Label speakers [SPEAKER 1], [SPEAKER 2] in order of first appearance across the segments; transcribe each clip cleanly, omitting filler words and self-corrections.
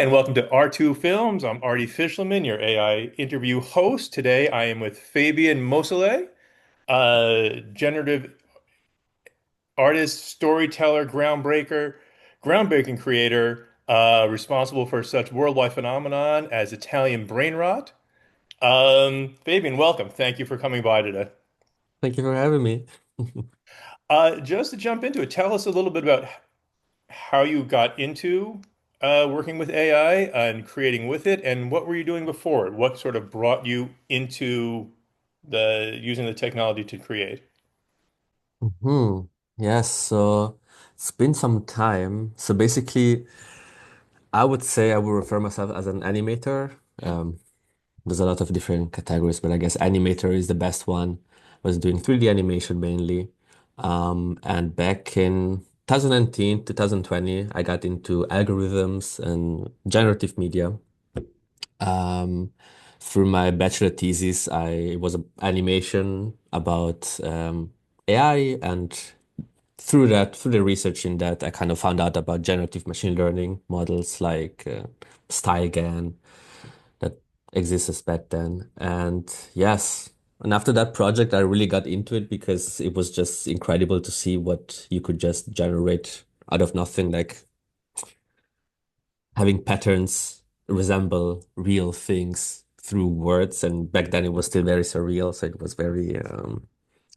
[SPEAKER 1] and welcome to R2 Films. I'm Artie Fischelman, your AI interview host. Today I am with Fabian Mosele, generative artist, storyteller, groundbreaking creator, responsible for such worldwide phenomenon as Italian brain rot. Fabian, welcome. Thank you for coming by today.
[SPEAKER 2] Thank you for having me.
[SPEAKER 1] Just to jump into it, tell us a little bit about how you got into working with AI and creating with it, and what were you doing before it? What sort of brought you into the using the technology to create?
[SPEAKER 2] Hmm. Yes, so it's been some time. So basically, I would say I would refer myself as an animator. There's a lot of different categories, but I guess animator is the best one. I was doing 3D animation mainly. And back in 2019, 2020, I got into algorithms and generative media. Um, through my bachelor thesis, I was an animation about AI, and through the research in that, I kind of found out about generative machine learning models like StyleGAN that existed back then. And yes, and after that project, I really got into it because it was just incredible to see what you could just generate out of nothing, like having patterns resemble real things through words. And back then, it was still very surreal, so it was very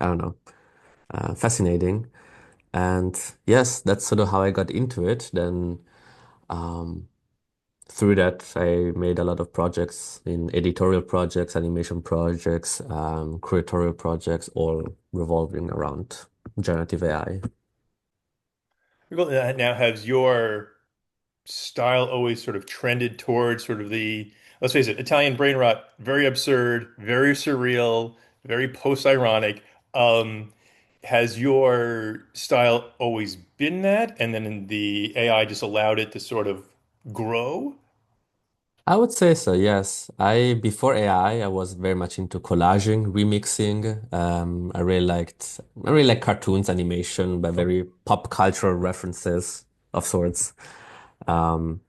[SPEAKER 2] I don't know, fascinating. And yes, that's sort of how I got into it. Then um, through that, I made a lot of projects in editorial projects, animation projects, curatorial projects, all revolving around generative AI.
[SPEAKER 1] Well, now, has your style always sort of trended towards sort of the, let's face it, Italian brain rot, very absurd, very surreal, very post-ironic. Um, has your style always been that, and then the AI just allowed it to sort of grow?
[SPEAKER 2] I would say so, yes. Before AI, I was very much into collaging, remixing. I really like cartoons, animation, but very pop cultural references of sorts. Um,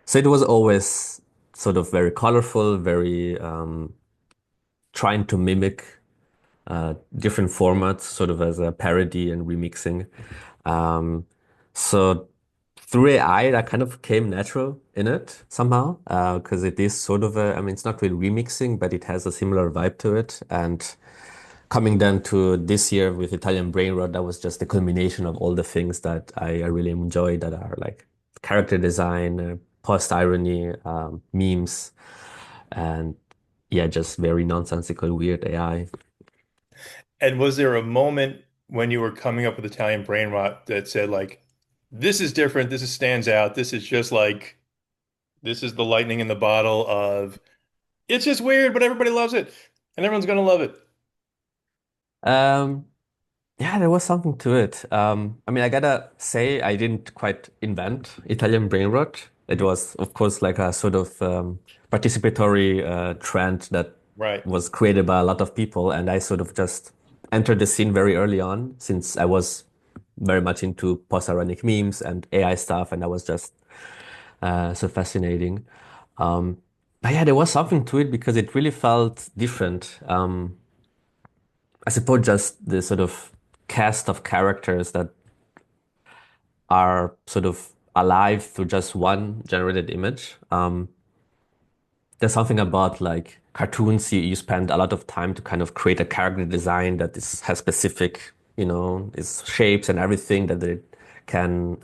[SPEAKER 2] so it was always sort of very colorful, very trying to mimic different formats, sort of as a parody and remixing. Um, so through AI, that kind of came natural in it somehow, because it is sort of I mean, it's not really remixing, but it has a similar vibe to it. And coming then to this year with Italian Brain Rot, that was just the culmination of all the things that I really enjoy that are like character design, post-irony, memes, and yeah, just very nonsensical, weird AI.
[SPEAKER 1] And was there a moment when you were coming up with Italian brain rot that said like, this is different, this is stands out, this is just like, this is the lightning in the bottle of, it's just weird, but everybody loves it, and everyone's gonna love it.
[SPEAKER 2] Um, Yeah, there was something to it. I mean, I gotta say, I didn't quite invent Italian brain rot. It was, of course, like a sort of participatory trend that
[SPEAKER 1] Right.
[SPEAKER 2] was created by a lot of people, and I sort of just entered the scene very early on, since I was very much into post-ironic memes and AI stuff, and that was just so fascinating. Um, but yeah, there was something to it because it really felt different. I suppose just the sort of cast of characters that are sort of alive through just one generated image. There's something about like cartoons, you spend a lot of time to kind of create a character design that has specific, its shapes and everything that it can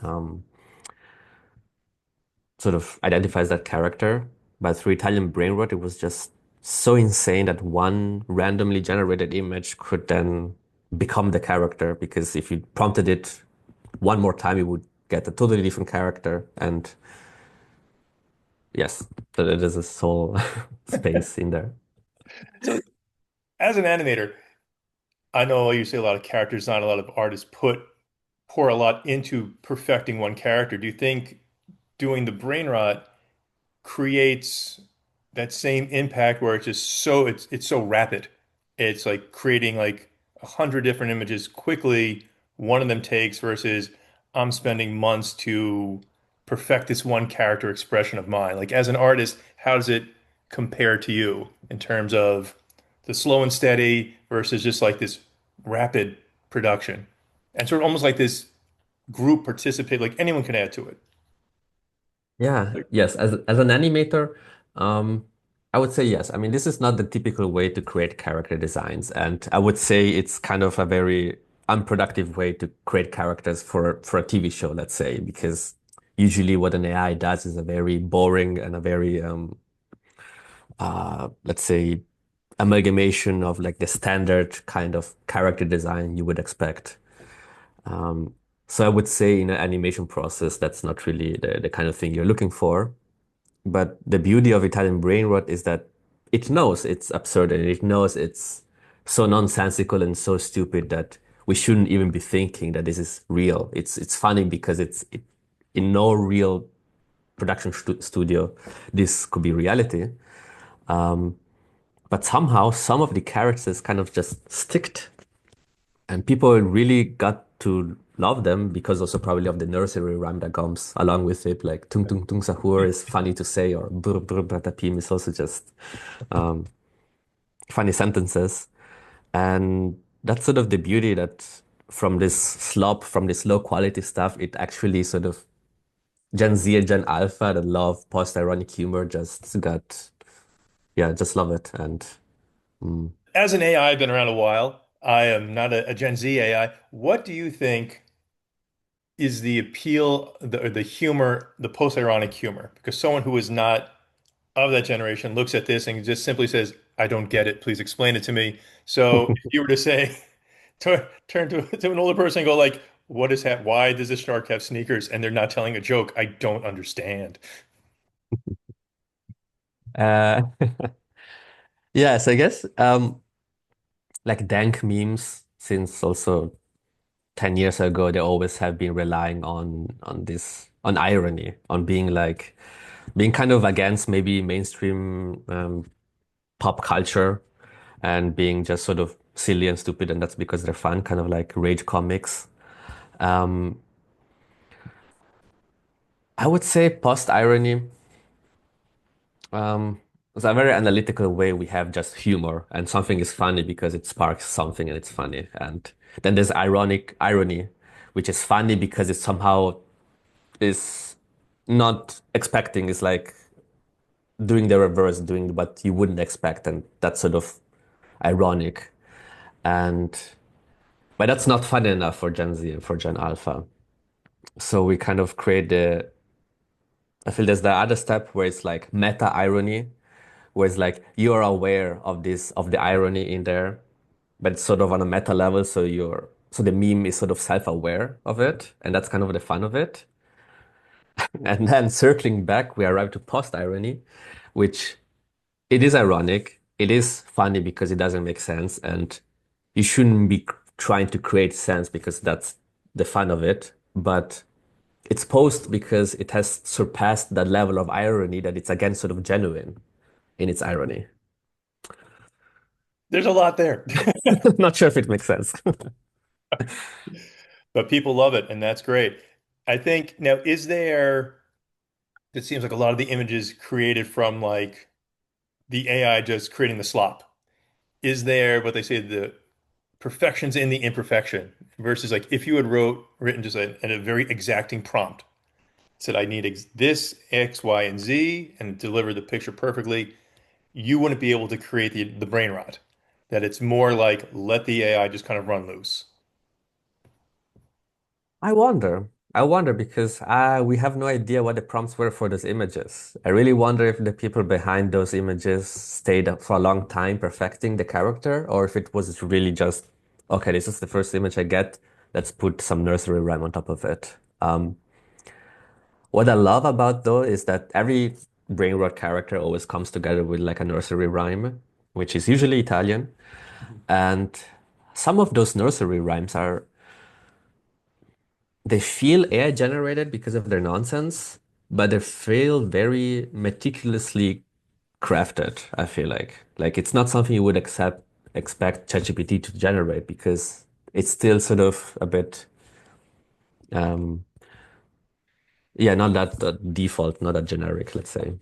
[SPEAKER 2] sort of identifies that character. But through Italian brain rot, it was just so insane that one randomly generated image could then become the character because if you prompted it one more time, you would get a totally different character. And yes, that it is a soul space in there.
[SPEAKER 1] So as an animator, I know you say a lot of character design, a lot of artists pour a lot into perfecting one character. Do you think doing the brain rot creates that same impact where it's just so it's so rapid? It's like creating like 100 different images quickly. One of them takes versus I'm spending months to perfect this one character expression of mine? Like as an artist, how does it compare to you in terms of the slow and steady versus just like this rapid production? And sort of almost like this group participate, like anyone can add to it.
[SPEAKER 2] Yeah, yes. As an animator, um, I would say yes. I mean, this is not the typical way to create character designs, and I would say it's kind of a very unproductive way to create characters for a TV show, let's say, because usually what an AI does is a very boring and a very let's say amalgamation of like the standard kind of character design you would expect. Um, so I would say in an animation process, that's not really the kind of thing you're looking for. But the beauty of Italian brain rot is that it knows it's absurd and it knows it's so nonsensical and so stupid that we shouldn't even be thinking that this is real. It's funny because in no real production studio this could be reality. But somehow some of the characters kind of just sticked and people really got to love them because also probably of the nursery rhyme that comes along with it. Like tung tung tung sahur is funny to say, or brr brr batapim is also just funny sentences. And that's sort of the beauty that from this slop, from this low quality stuff, it actually sort of Gen Z and Gen Alpha that love post-ironic humor just got, yeah, just love it. And mm,
[SPEAKER 1] As an AI, I've been around a while. I am not a Gen Z AI. What do you think is the appeal, or the humor, the post-ironic humor? Because someone who is not of that generation looks at this and just simply says, I don't get it. Please explain it to me. So if you were to say, turn to an older person and go like, what is that? Why does this shark have sneakers? And they're not telling a joke. I don't understand.
[SPEAKER 2] uh, yes, I guess like dank memes since also 10 years ago, they always have been relying on this on irony, on being like being kind of against maybe mainstream pop culture and being just sort of silly and stupid, and that's because they're fun, kind of like rage comics. Um, I would say post-irony is a very analytical way we have just humor, and something is funny because it sparks something and it's funny. And then there's ironic irony, which is funny because it somehow is not expecting, is like doing the reverse, doing what you wouldn't expect, and that's sort of ironic. And but that's not fun enough for Gen Z and for Gen Alpha. So we kind of create the I feel there's the other step where it's like meta irony, where it's like you are aware of this of the irony in there, but it's sort of on a meta level, so the meme is sort of self-aware of it, and that's kind of the fun of it. And then circling back, we arrive to post-irony, which it is ironic. It is funny because it doesn't make sense, and you shouldn't be trying to create sense because that's the fun of it. But it's post because it has surpassed that level of irony that it's again sort of genuine in its irony.
[SPEAKER 1] There's a lot there,
[SPEAKER 2] Not sure if it makes sense.
[SPEAKER 1] but people love it, and that's great. I think now, is there, it seems like a lot of the images created from like the AI just creating the slop. Is there what they say the perfection's in the imperfection versus like if you had written just a very exacting prompt, said I need this X, Y, and Z and deliver the picture perfectly, you wouldn't be able to create the brain rot. That it's more like let the AI just kind of run loose.
[SPEAKER 2] I wonder. I wonder because we have no idea what the prompts were for those images. I really wonder if the people behind those images stayed up for a long time perfecting the character, or if it was really just, okay, this is the first image I get. Let's put some nursery rhyme on top of it. What I love about though is that every brain rot character always comes together with like a nursery rhyme, which is usually Italian. And some of those nursery rhymes are they feel AI generated because of their nonsense, but they feel very meticulously crafted, I feel like. Like it's not something you would expect ChatGPT to generate because it's still sort of a bit um Yeah, not that default, not that generic, let's say.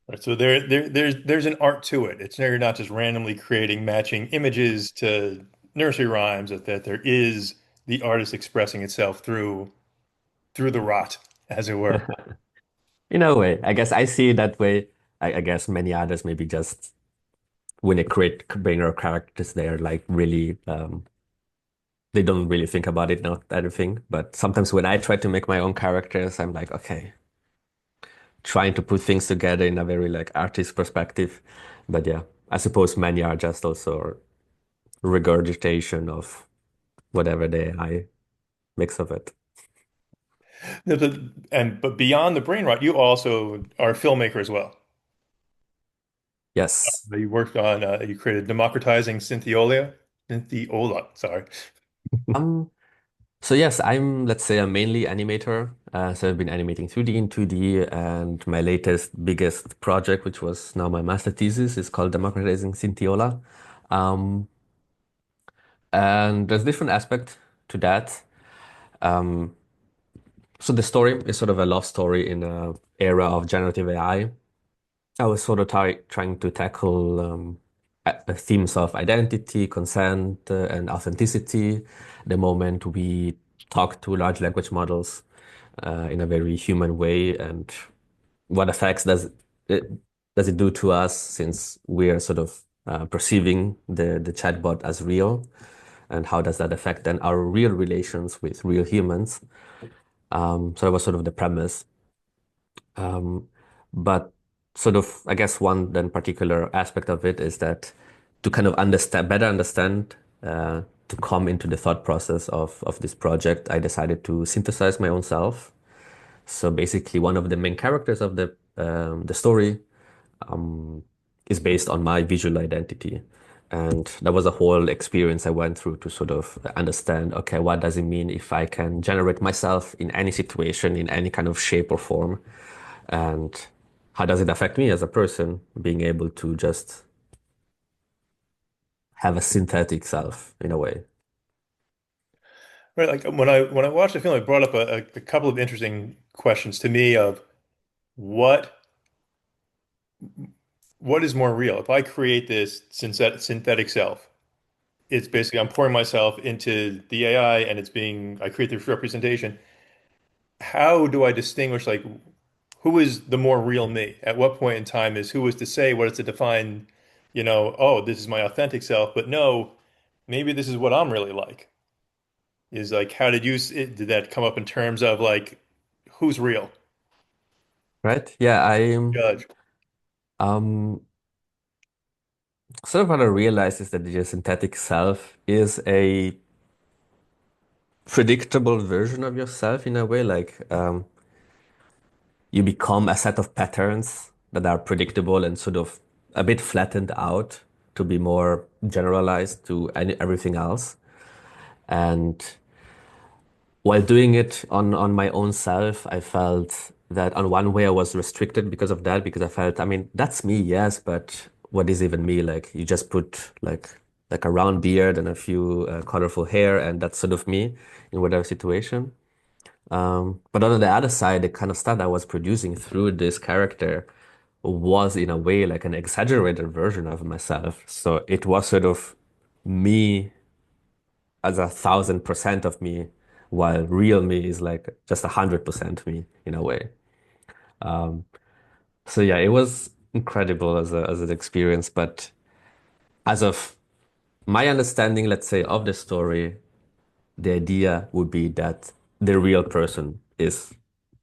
[SPEAKER 1] Right? So there's an art to it. It's you're not just randomly creating matching images to nursery rhymes, that there is the artist expressing itself through the rot, as it were.
[SPEAKER 2] In a way, I guess I see it that way. I guess many others maybe just when they create brainer characters, they're like really they don't really think about it, not everything. But sometimes when I try to make my own characters, I'm like, okay, trying to put things together in a very like artist perspective. But yeah, I suppose many are just also regurgitation of whatever the AI makes of it.
[SPEAKER 1] But beyond the brain rot, you also are a filmmaker as well.
[SPEAKER 2] Yes.
[SPEAKER 1] You worked on you created Democratizing Synthiola, sorry.
[SPEAKER 2] Um, so yes, I'm, let's say, I'm mainly animator. So I've been animating 2D and 2D, and my latest biggest project, which was now my master thesis, is called Democratizing Synthiola. Um, and there's different aspect to that. Um, so the story is sort of a love story in a era of generative AI. I was sort of trying to tackle themes of identity, consent, and authenticity the moment we talk to large language models in a very human way, and what effects it does it do to us since we are sort of perceiving the chatbot as real, and how does that affect then our real relations with real humans? So that was sort of the premise. Um, but sort of, I guess one then particular aspect of it is that to kind of better understand, to come into the thought process of this project, I decided to synthesize my own self. So basically, one of the main characters of the story um, is based on my visual identity. And that was a whole experience I went through to sort of understand, okay, what does it mean if I can generate myself in any situation, in any kind of shape or form? And how does it affect me as a person, being able to just have a synthetic self in a way?
[SPEAKER 1] Right, like when I watched the film, it brought up a couple of interesting questions to me of what what is more real? If I create this synthetic self, it's basically I'm pouring myself into the AI and I create this representation. How do I distinguish like who is the more real me? At what point in time is who is to say what is to define, oh, this is my authentic self, but no, maybe this is what I'm really like. Is like how did that come up in terms of like who's real?
[SPEAKER 2] Right? Yeah, I
[SPEAKER 1] Judge.
[SPEAKER 2] um sort of what I realized is that the synthetic self is a predictable version of yourself in a way. Like you become a set of patterns that are predictable and sort of a bit flattened out to be more generalized to everything else. And while doing it on my own self, I felt that on one way I was restricted because of that, because I felt, I mean, that's me, yes, but what is even me? Like you just put like a round beard and a few colorful hair, and that's sort of me in whatever situation. But on the other side, the kind of stuff I was producing through this character was in a way like an exaggerated version of myself. So it was sort of me as 1,000% of me, while real me is like just 100% me in a way. So yeah, it was incredible as an experience. But as of my understanding, let's say, of the story, the idea would be that the real person is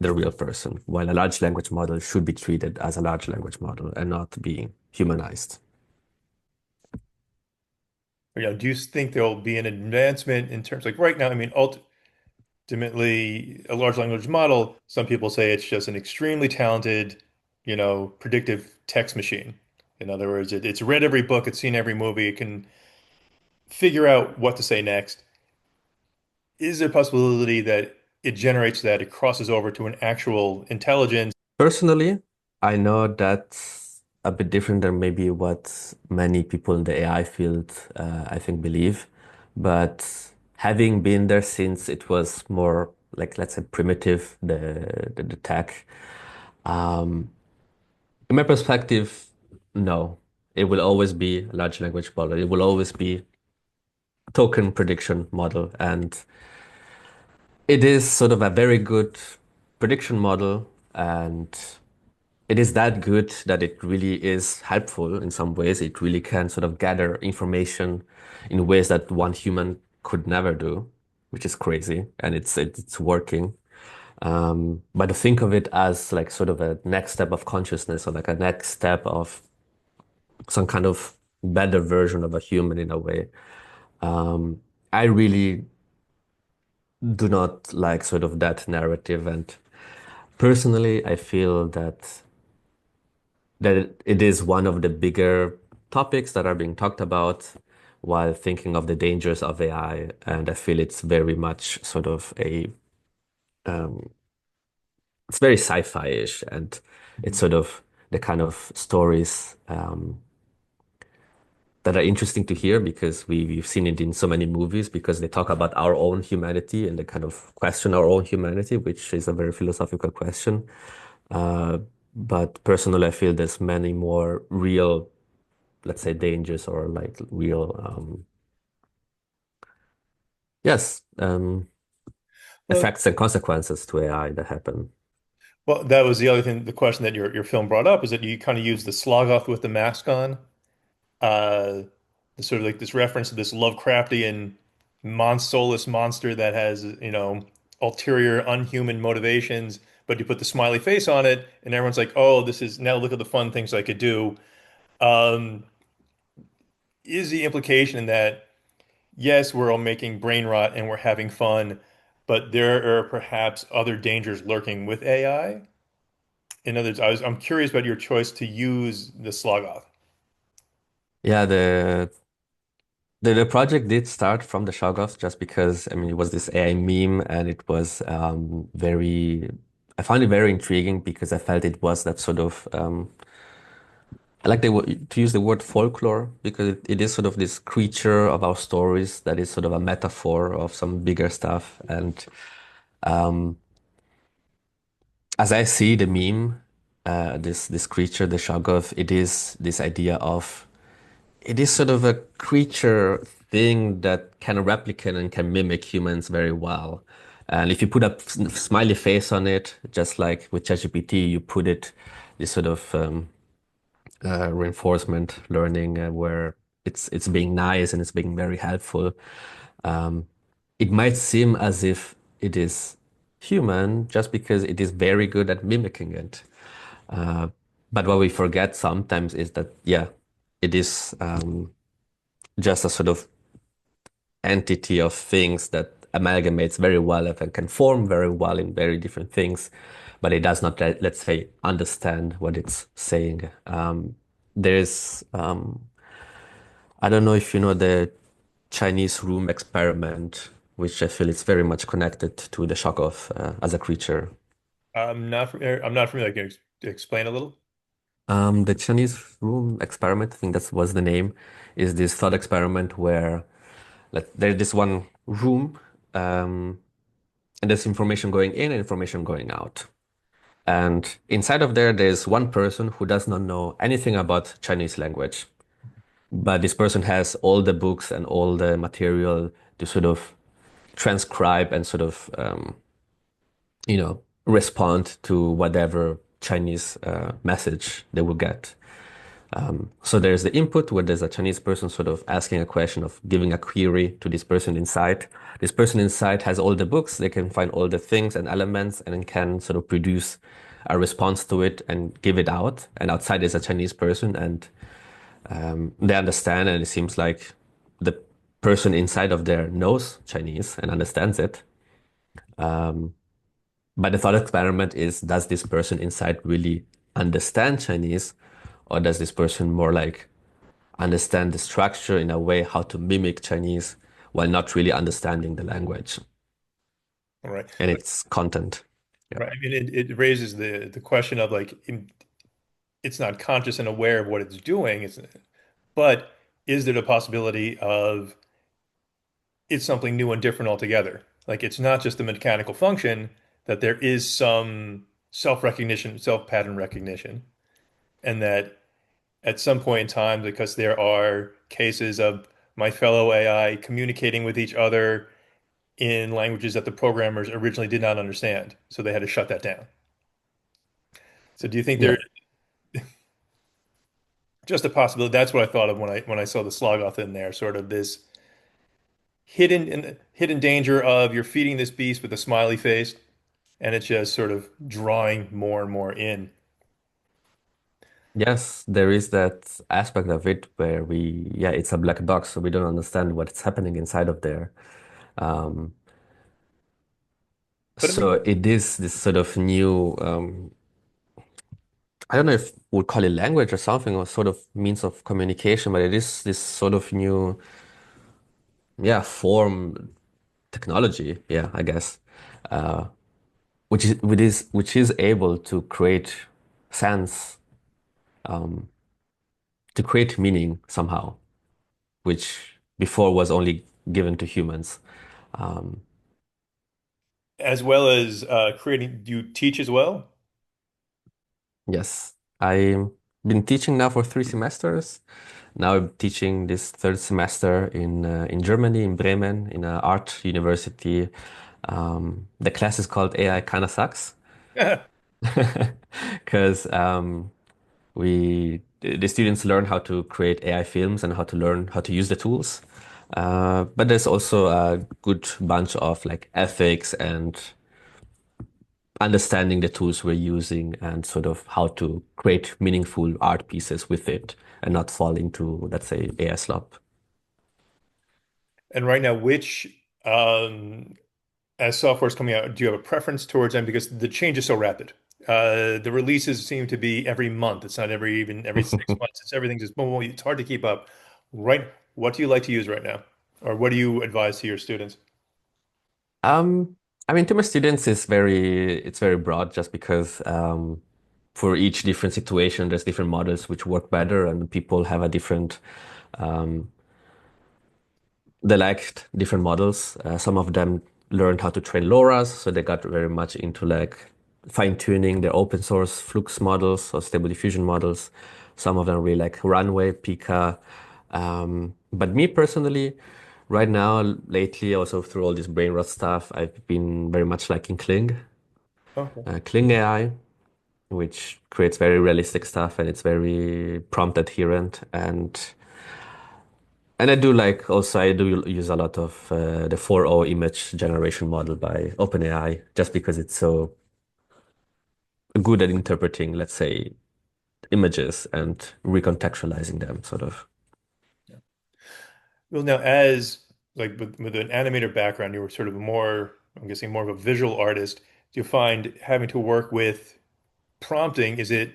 [SPEAKER 2] the real person, while a large language model should be treated as a large language model and not being humanized.
[SPEAKER 1] Do you think there'll be an advancement in terms like right now? I mean, ultimately, a large language model, some people say it's just an extremely talented, predictive text machine. In other words, it's read every book, it's seen every movie, it can figure out what to say next. Is there a possibility that it generates that, it crosses over to an actual intelligence?
[SPEAKER 2] Personally, I know that's a bit different than maybe what many people in the AI field, I think, believe. But having been there since it was more like let's say primitive the tech. Um, in my perspective, no, it will always be a large language model. It will always be a token prediction model, and it is sort of a very good prediction model, and it is that good that it really is helpful in some ways. It really can sort of gather information in ways that one human could never do, which is crazy, and it's working. But to think of it as like sort of a next step of consciousness or like a next step of some kind of better version of a human in a way. I really do not like sort of that narrative, and personally, I feel that it is one of the bigger topics that are being talked about while thinking of the dangers of AI. And I feel it's very much sort of it's very sci-fi-ish, and it's sort of the kind of stories that are interesting to hear because we've seen it in so many movies because they talk about our own humanity and they kind of question our own humanity, which is a very philosophical question. Uh, but personally, I feel there's many more real, let's say, dangers or like real, yes,
[SPEAKER 1] Well,
[SPEAKER 2] effects and consequences to AI that happen.
[SPEAKER 1] well, that was the other thing, the question that your film brought up is that you kind of use the slog off with the mask on. Uh, the sort of like this reference to this Lovecraftian soulless monster that has, ulterior unhuman motivations, but you put the smiley face on it, and everyone's like, "Oh, this is now look at the fun things I could do." Um, is the implication that yes, we're all making brain rot and we're having fun, but there are perhaps other dangers lurking with AI? In other words, I'm curious about your choice to use the slog off.
[SPEAKER 2] Yeah, the project did start from the Shoggoths just because, I mean, it was this AI meme and it was I found it very intriguing because I felt it was that sort of, I like to use the word folklore because it is sort of this creature of our stories that is sort of a metaphor of some bigger stuff. And as I see the meme, this creature, the Shoggoth, it is this idea of it is sort of a creature thing that can replicate and can mimic humans very well. And if you put a smiley face on it, just like with ChatGPT, you put it this sort of reinforcement learning where it's being nice and it's being very helpful. Um, it might seem as if it is human just because it is very good at mimicking it. Uh, but what we forget sometimes is that, yeah, it is just a sort of entity of things that amalgamates very well and can form very well in very different things, but it does not, let's say, understand what it's saying. There's, I don't know if you know the Chinese room experiment, which I feel is very much connected to the shock of as a creature.
[SPEAKER 1] I'm not familiar. Can you explain a little?
[SPEAKER 2] The Chinese room experiment, I think that was the name, is this thought experiment where there's this one room, um, and there's information going in and information going out. And inside of there, there's one person who does not know anything about Chinese language. But this person has all the books and all the material to sort of transcribe and sort of, respond to whatever Chinese message they will get. So there's the input where there's a Chinese person sort of asking a question of giving a query to this person inside. This person inside has all the books, they can find all the things and elements and then can sort of produce a response to it and give it out. And outside is a Chinese person and they understand and it seems like the person inside of there knows Chinese and understands it. But the thought experiment is, does this person inside really understand Chinese? Or does this person more like understand the structure in a way how to mimic Chinese while not really understanding the language
[SPEAKER 1] All right.
[SPEAKER 2] and its content. Yeah.
[SPEAKER 1] Right. I mean, it raises the question of like it's not conscious and aware of what it's doing. But is there the possibility of it's something new and different altogether? Like it's not just a mechanical function, that there is some self-recognition, self-pattern recognition, and that at some point in time, because there are cases of my fellow AI communicating with each other in languages that the programmers originally did not understand, so they had to shut that down. So do you think
[SPEAKER 2] Yeah.
[SPEAKER 1] there's just a possibility? That's what I thought of when I saw the Slogoth in there, sort of this hidden danger of you're feeding this beast with a smiley face, and it's just sort of drawing more and more in.
[SPEAKER 2] Yes, there is that aspect of it where yeah, it's a black box, so we don't understand what's happening inside of there. Um,
[SPEAKER 1] But I mean,
[SPEAKER 2] so it is this sort of new, I don't know if we'll call it language or something, or sort of means of communication, but it is this sort of new, yeah, form technology, yeah, I guess, uh, which is able to create sense, um, to create meaning somehow, which before was only given to humans. Um,
[SPEAKER 1] as well as creating, do you teach as well?
[SPEAKER 2] yes, I've been teaching now for 3 semesters. Now I'm teaching this third semester in Germany, in Bremen, in an art university. The class is called AI Kinda Sucks because the students learn how to create AI films and how to learn how to use the tools. But there's also a good bunch of like ethics and understanding the tools we're using and sort of how to create meaningful art pieces with it and not fall into, let's say, AI slop.
[SPEAKER 1] And right now, which as software is coming out, do you have a preference towards them? Because the change is so rapid. The releases seem to be every month. It's not even every 6 months. It's everything just boom, boom. It's hard to keep up. Right. What do you like to use right now? Or what do you advise to your students?
[SPEAKER 2] Um, I mean, to my students, it's very broad just because for each different situation, there's different models which work better, and people have a different um, they liked different models. Some of them learned how to train LoRa's, so they got very much into like fine-tuning their open source Flux models or Stable Diffusion models. Some of them really like Runway, Pika. But me personally, right now, lately, also through all this brain rot stuff, I've been very much liking Kling,
[SPEAKER 1] Okay.
[SPEAKER 2] Kling AI, which creates very realistic stuff and it's very prompt adherent and I do like also I do use a lot of the 4.0 image generation model by OpenAI just because it's so good at interpreting, let's say, images and recontextualizing them, sort of.
[SPEAKER 1] Yeah. Well, now as like with an animator background, you were sort of more, I'm guessing more of a visual artist. Do you find having to work with prompting, is it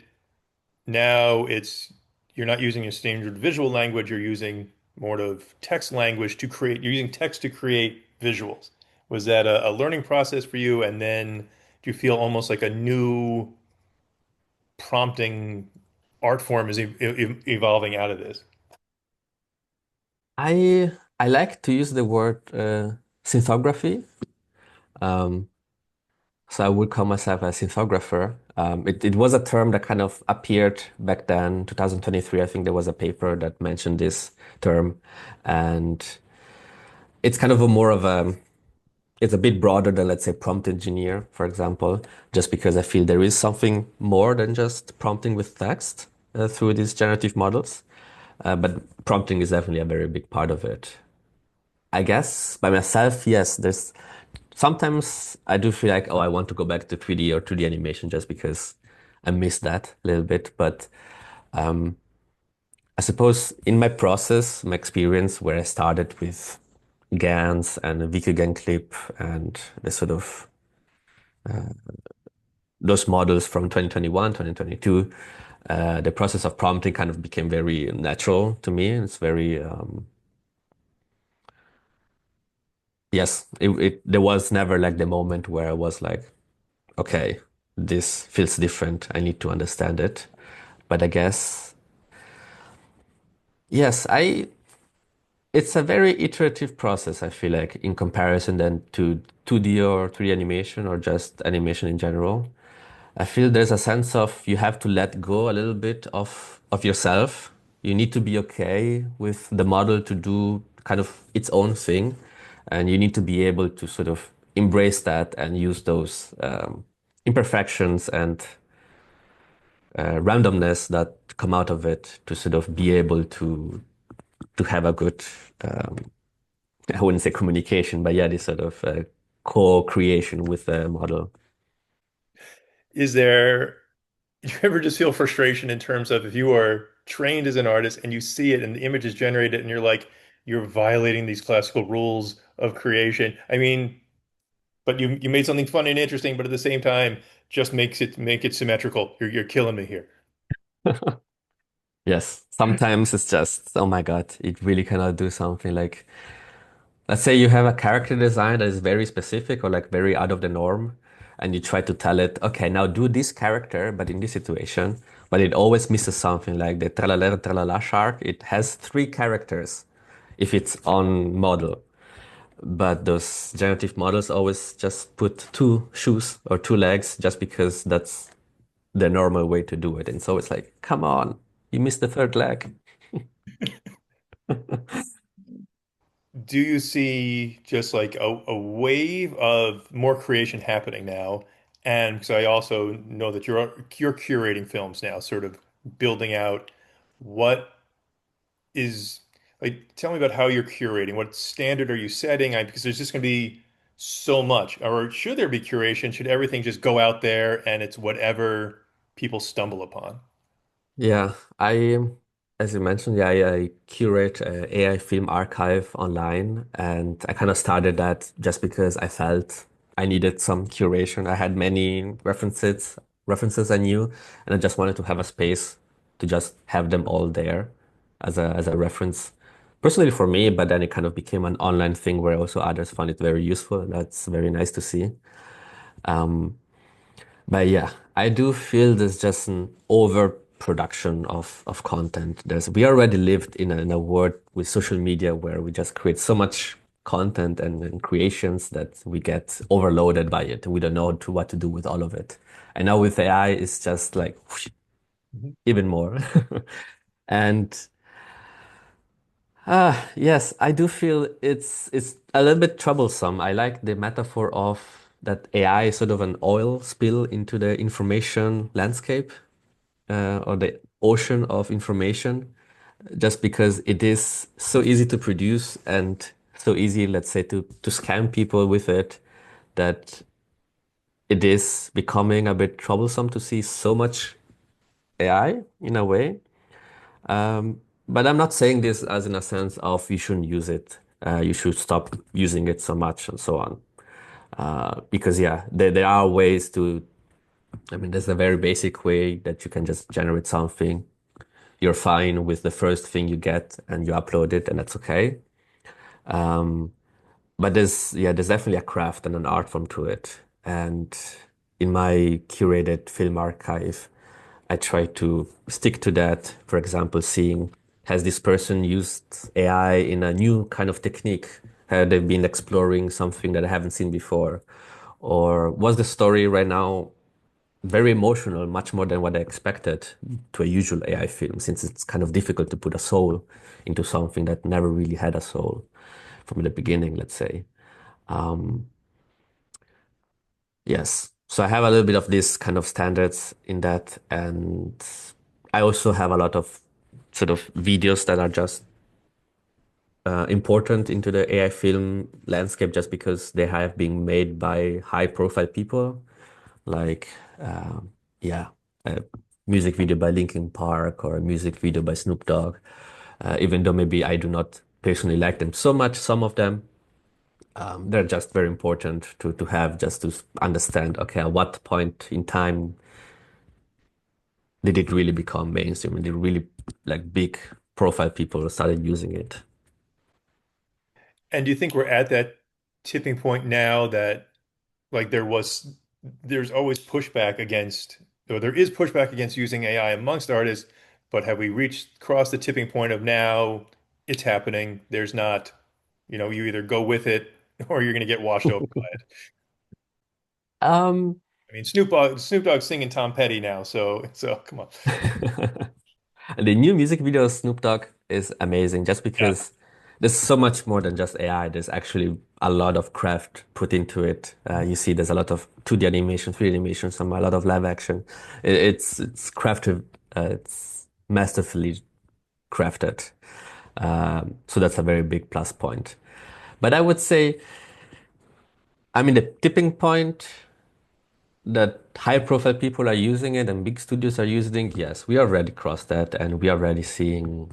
[SPEAKER 1] now it's you're not using a standard visual language, you're using more of text language to create, you're using text to create visuals. Was that a learning process for you? And then do you feel almost like a new prompting art form is evolving out of this?
[SPEAKER 2] I like to use the word synthography. Um, so I would call myself a synthographer. It was a term that kind of appeared back then, 2023. I think there was a paper that mentioned this term, and it's kind of a more of a it's a bit broader than, let's say, prompt engineer, for example, just because I feel there is something more than just prompting with text through these generative models. But prompting is definitely a very big part of it. I guess by myself, yes, there's sometimes I do feel like, oh, I want to go back to 3D or 2D animation just because I miss that a little bit. But um, I suppose in my process, my experience where I started with GANs and a Wiki-GAN clip and the sort of those models from 2021, 2022, the process of prompting kind of became very natural to me. It's very, yes, there was never like the moment where I was like, okay, this feels different. I need to understand it. But I guess, yes, It's a very iterative process, I feel like, in comparison then to 2D or 3D animation or just animation in general. I feel there's a sense of you have to let go a little bit of yourself. You need to be okay with the model to do kind of its own thing, and you need to be able to sort of embrace that and use those imperfections and randomness that come out of it to sort of be able to have a good um, I wouldn't say communication, but yeah, this sort of co-creation with the model.
[SPEAKER 1] Is there, you ever just feel frustration in terms of if you are trained as an artist and you see it and the image is generated and you're like, you're violating these classical rules of creation? I mean, but you made something funny and interesting, but at the same time, just make it symmetrical. You're killing me here.
[SPEAKER 2] Yes, sometimes it's just, oh my God, it really cannot do something like, let's say you have a character design that is very specific or like very out of the norm, and you try to tell it, okay, now do this character, but in this situation, but it always misses something like the tralala tralala shark. It has three characters if it's on model. But those generative models always just put two shoes or two legs just because that's the normal way to do it. And so it's like, come on, you missed the third leg.
[SPEAKER 1] Do you see just like a wave of more creation happening now? And because I also know that you're curating films now, sort of building out what is like, tell me about how you're curating. What standard are you setting? Because there's just going to be so much. Or should there be curation? Should everything just go out there and it's whatever people stumble upon?
[SPEAKER 2] Yeah, as you mentioned, yeah, I curate a AI film archive online, and I kind of started that just because I felt I needed some curation. I had many references I knew, and I just wanted to have a space to just have them all there as a reference. Personally for me, but then it kind of became an online thing where also others found it very useful, and that's very nice to see. Um, but yeah, I do feel there's just an overproduction of content. We already lived in a world with social media where we just create so much content and creations that we get overloaded by it. We don't know what to do with all of it. And now with AI, it's just like whoosh,
[SPEAKER 1] Mhm.
[SPEAKER 2] even more. And yes, I do feel it's a little bit troublesome. I like the metaphor of that AI is sort of an oil spill into the information landscape or the ocean of information, just because it is so easy to produce and so easy, let's say, to scam people with it, that it is becoming a bit troublesome to see so much AI in a way. But I'm not saying this as in a sense of you shouldn't use it. You should stop using it so much and so on. Because yeah, there are ways to, I mean, there's a very basic way that you can just generate something. You're fine with the first thing you get and you upload it and that's okay. But there's definitely a craft and an art form to it. And in my curated film archive, I try to stick to that. For example, seeing has this person used AI in a new kind of technique? Have they been exploring something that I haven't seen before? Or was the story right now very emotional, much more than what I expected to a usual AI film, since it's kind of difficult to put a soul into something that never really had a soul from the beginning, let's say. Yes. So I have a little bit of this kind of standards in that. And I also have a lot of sort of videos that are just important into the AI film landscape just because they have been made by high profile people. Like, yeah, a music video by Linkin Park or a music video by Snoop Dogg. Even though maybe I do not personally like them so much, some of them, they're just very important to have just to understand, okay, at what point in time did it really become mainstream and did really like big profile people started using it?
[SPEAKER 1] And do you think we're at that tipping point now that like there's always pushback against, or there is pushback against using AI amongst artists, but have we reached crossed the tipping point of now it's happening. There's not, you either go with it or you're going to get washed over by it.
[SPEAKER 2] Um,
[SPEAKER 1] I mean, Snoop Dogg's singing Tom Petty now, so come on.
[SPEAKER 2] the new music video of Snoop Dogg is amazing just
[SPEAKER 1] Yeah.
[SPEAKER 2] because there's so much more than just AI. There's actually a lot of craft put into it. You see, there's a lot of 2D animation, 3D animation, some a lot of live action. It's crafted, it's masterfully crafted. So that's a very big plus point. But I would say, I mean, the tipping point that high profile people are using it and big studios are using, yes, we already crossed that and we are already seeing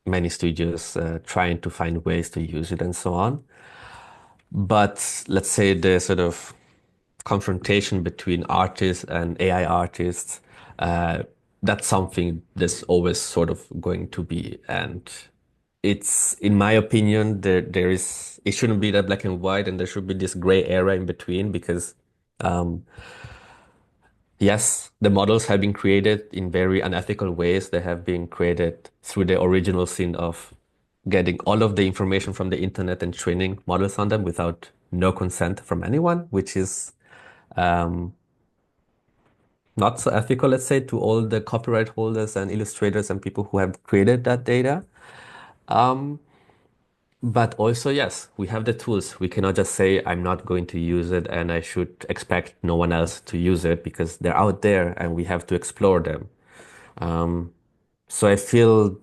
[SPEAKER 2] many studios trying to find ways to use it and so on. But let's say the sort of confrontation between artists and AI artists, uh, that's something that's always sort of going to be. And it's, in my opinion, it shouldn't be that black and white, and there should be this gray area in between because um, yes, the models have been created in very unethical ways. They have been created through the original sin of getting all of the information from the internet and training models on them without no consent from anyone, which is um, not so ethical, let's say, to all the copyright holders and illustrators and people who have created that data. Um, but also, yes, we have the tools. We cannot just say, I'm not going to use it and I should expect no one else to use it because they're out there and we have to explore them. Um, so I feel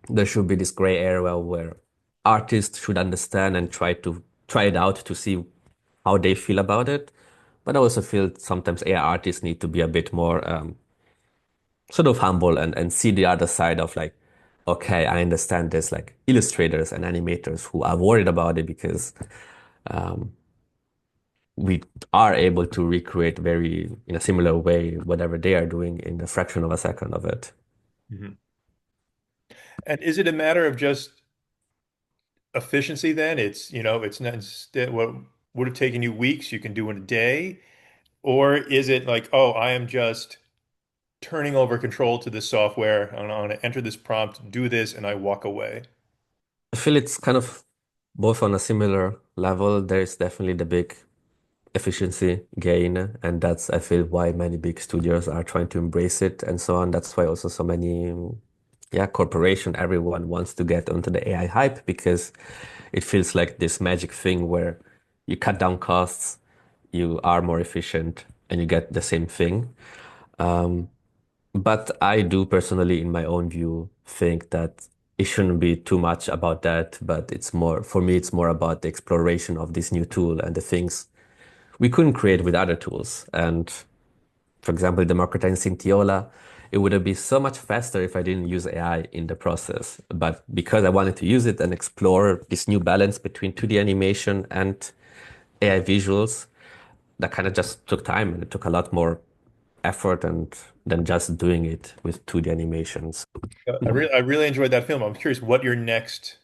[SPEAKER 2] there should be this gray area where artists should understand and try it out to see how they feel about it. But I also feel sometimes AI artists need to be a bit more sort of humble and see the other side of like, okay, I understand there's like illustrators and animators who are worried about it because um, we are able to recreate very in a similar way whatever they are doing in a fraction of a second of it.
[SPEAKER 1] Mhm. And is it a matter of just efficiency then? It's not what would have taken you weeks, you can do in a day. Or is it like, oh, I am just turning over control to this software. I'm going to enter this prompt, do this, and I walk away.
[SPEAKER 2] I feel it's kind of both on a similar level. There's definitely the big efficiency gain, and that's I feel why many big studios are trying to embrace it and so on. That's why also so many, yeah, corporation, everyone wants to get onto the AI hype because it feels like this magic thing where you cut down costs, you are more efficient, and you get the same thing. Um, but I do personally, in my own view, think that it shouldn't be too much about that, but it's more, for me, it's more about the exploration of this new tool and the things we couldn't create with other tools. And for example, democratizing Synthiola, it would have been so much faster if I didn't use AI in the process. But because I wanted to use it and explore this new balance between 2D animation and AI visuals, that kind of just took time and it took a lot more effort and than just doing it with 2D animations.
[SPEAKER 1] I really enjoyed that film. I'm curious what your next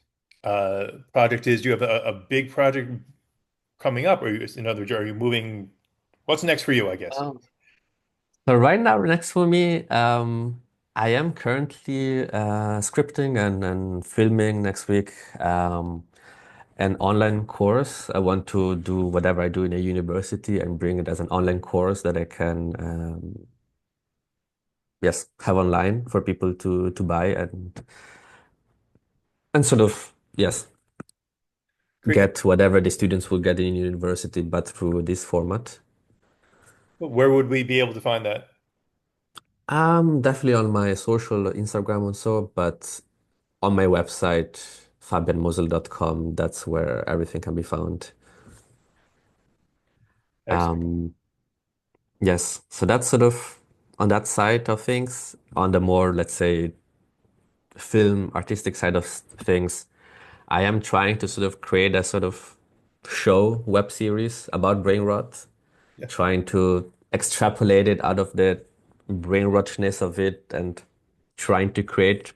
[SPEAKER 1] project is. Do you have a big project coming up, or in other words, are you moving? What's next for you, I guess?
[SPEAKER 2] Um, So right now, next for me, I am currently scripting and filming next week an online course. I want to do whatever I do in a university and bring it as an online course that I can, yes, have online for people to buy and sort of, yes,
[SPEAKER 1] Great.
[SPEAKER 2] get whatever the students will get in university, but through this format.
[SPEAKER 1] Where would we be able to find that?
[SPEAKER 2] Definitely on my social Instagram and so, but on my website, fabianmosele.com, that's where everything can be found.
[SPEAKER 1] Excellent.
[SPEAKER 2] Um, yes, so that's sort of on that side of things. On the more, let's say, film artistic side of things, I am trying to sort of create a sort of show web series about brain rot,
[SPEAKER 1] Yeah.
[SPEAKER 2] trying to extrapolate it out of the brain rotness of it and trying to create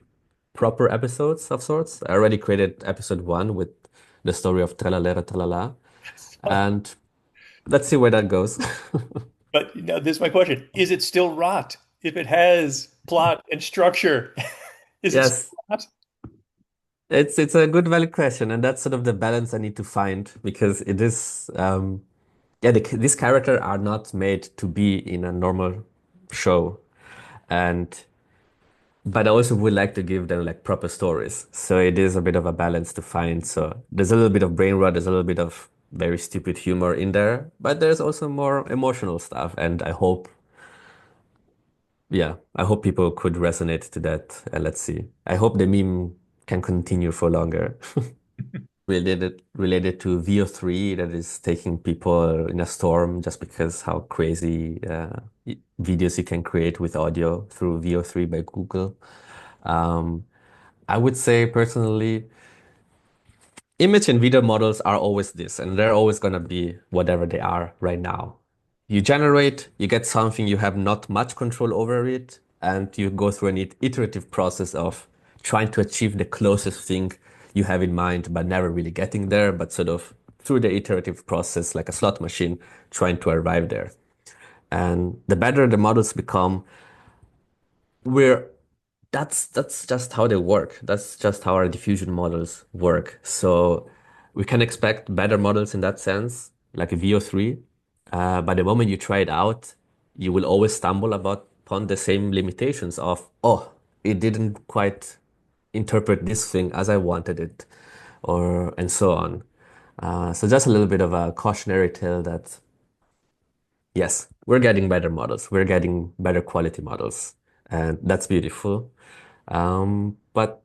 [SPEAKER 2] proper episodes of sorts. I already created episode one with the story of Tralalera Tralala, and let's see where that goes.
[SPEAKER 1] But now this is my question. Is it still rot? If it has plot and structure, is it still
[SPEAKER 2] Yes,
[SPEAKER 1] rot?
[SPEAKER 2] It's a good valid question, and that's sort of the balance I need to find because it is yeah, these characters are not made to be in a normal show, and but I also would like to give them like proper stories. So it is a bit of a balance to find. So there's a little bit of brain rot, there's a little bit of very stupid humor in there, but there's also more emotional stuff, and I hope, yeah, I hope people could resonate to that. And let's see. I hope the meme can continue for longer. Related to VO3 that is taking people in a storm just because how crazy videos you can create with audio through VO3 by Google. Um, I would say personally, image and video models are always this, and they're always going to be whatever they are right now. You generate, you get something, you have not much control over it, and you go through an iterative process of trying to achieve the closest thing you have in mind, but never really getting there, but sort of through the iterative process, like a slot machine, trying to arrive there. And the better the models become, we're that's just how they work. That's just how our diffusion models work. So we can expect better models in that sense, like a VO3. But the moment you try it out, you will always stumble upon the same limitations of, oh, it didn't quite interpret this thing as I wanted it, or and so on. So just a little bit of a cautionary tale that yes, we're getting better models, we're getting better quality models, and that's beautiful. But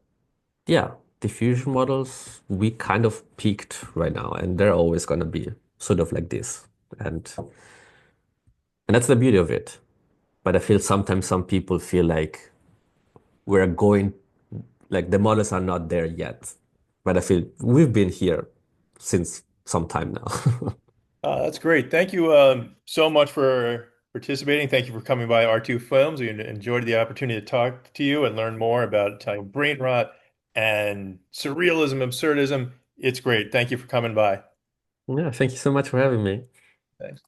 [SPEAKER 2] yeah, diffusion models, we kind of peaked right now, and they're always going to be sort of like this. And that's the beauty of it. But I feel sometimes some people feel like we're going, like the models are not there yet. But I feel we've been here since some time now.
[SPEAKER 1] That's great. Thank you so much for participating. Thank you for coming by R2 Films. We enjoyed the opportunity to talk to you and learn more about Italian brain rot and surrealism, absurdism. It's great. Thank you for coming by.
[SPEAKER 2] Yeah, thank you so much for having me.
[SPEAKER 1] Thanks.